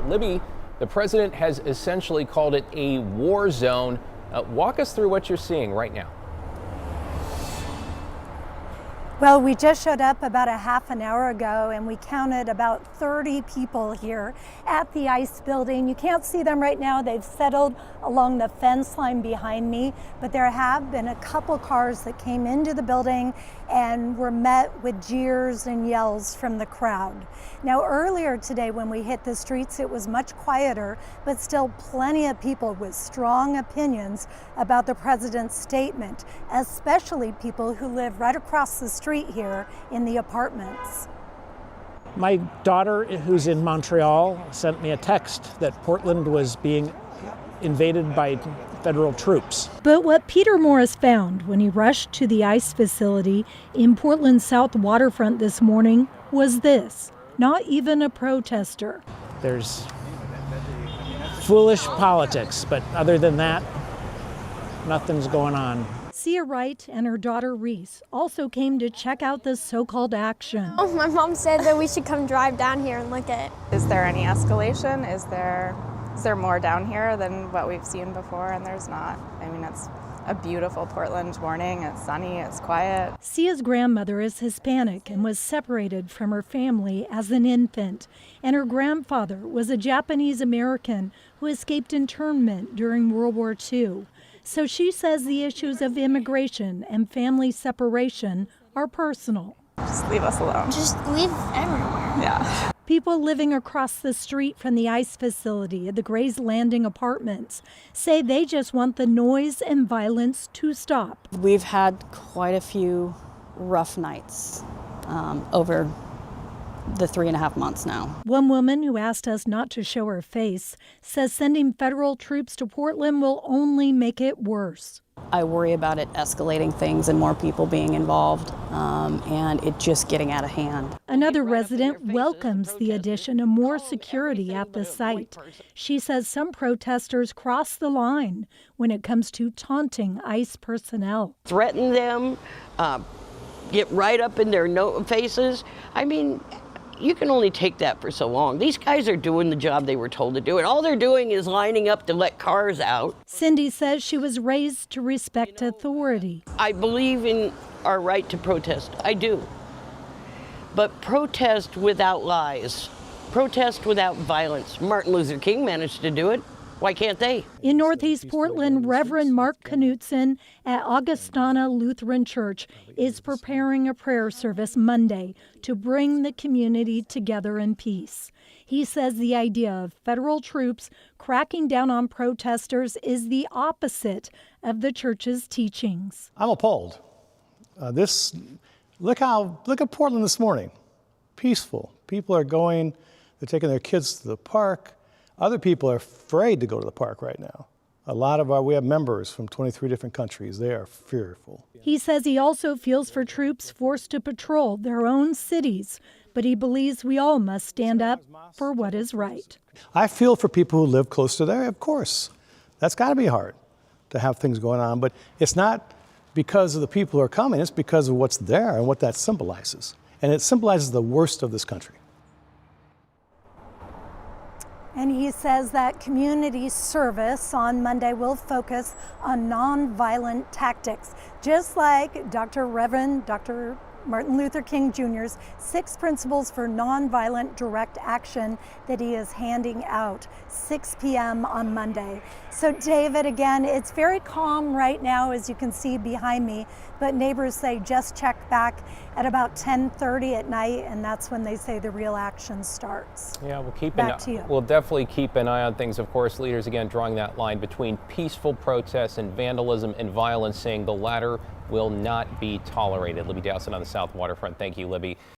Libby, the president has essentially called it a war zone. Walk us through what you're seeing right now. Well, we just showed up about a half an hour ago and we counted about 30 people here at the ICE building. You can't see them right now. They've settled along the fence line behind me, but there have been a couple cars that came into the building and were met with jeers and yells from the crowd. Now, earlier today when we hit the streets, it was much quieter, but still plenty of people with strong opinions about the president's statement, especially people who live right across the street here in the apartments. My daughter, who's in Montreal, sent me a text that Portland was being invaded by federal troops. But what Peter Morris found when he rushed to the ICE facility in Portland's South Waterfront this morning was this: not even a protester. There's foolish politics, but other than that, nothing's going on. Sia Wright and her daughter Reese also came to check out the so-called action. Oh, my mom said that we should come drive down here and look at it. Is there any escalation? Is there more down here than what we've seen before? And there's not. I mean, it's a beautiful Portland morning. It's sunny, it's quiet. Sia's grandmother is Hispanic and was separated from her family as an infant. And her grandfather was a Japanese American who escaped internment during World War II. So she says the issues of immigration and family separation are personal. Just leave us alone. Just leave everywhere. Yeah. People living across the street from the ICE facility at the Gray's Landing apartments say they just want the noise and violence to stop. We've had quite a few rough nights over the 3.5 months now. One woman who asked us not to show her face says sending federal troops to Portland will only make it worse. I worry about it escalating things and more people being involved and it just getting out of hand. Another resident welcomes the addition of more security at the site. She says some protesters cross the line when it comes to taunting ICE personnel. Threaten them, get right up in their faces. I mean, you can only take that for so long. These guys are doing the job they were told to do, and all they're doing is lining up to let cars out. Cindy says she was raised to respect authority. I believe in our right to protest. I do. But protest without lies. Protest without violence. Martin Luther King managed to do it. Why can't they? In Northeast Portland, Reverend Mark Knutson at Augustana Lutheran Church is preparing a prayer service Monday to bring the community together in peace. He says the idea of federal troops cracking down on protesters is the opposite of the church's teachings. I'm appalled. Look at Portland this morning. Peaceful. People are going, they're taking their kids to the park. Other people are afraid to go to the park right now. We have members from 23 different countries. They are fearful. He says he also feels for troops forced to patrol their own cities, but he believes we all must stand up for what is right. I feel for people who live close to there, of course. That's got to be hard to have things going on, but it's not because of the people who are coming, it's because of what's there and what that symbolizes. And it symbolizes the worst of this country. And he says that community service on Monday will focus on nonviolent tactics, just like Reverend Dr. Martin Luther King Jr.'s 6 principles for nonviolent direct action that he is handing out 6 p.m. on Monday. So David, again, it's very calm right now, as you can see behind me, but neighbors say just check back at about 10:30 at night, and that's when they say the real action starts. Yeah, We'll definitely keep an eye on things. Of course, leaders again drawing that line between peaceful protests and vandalism and violence, saying the latter will not be tolerated. Libby Dowson on the South Waterfront. Thank you, Libby.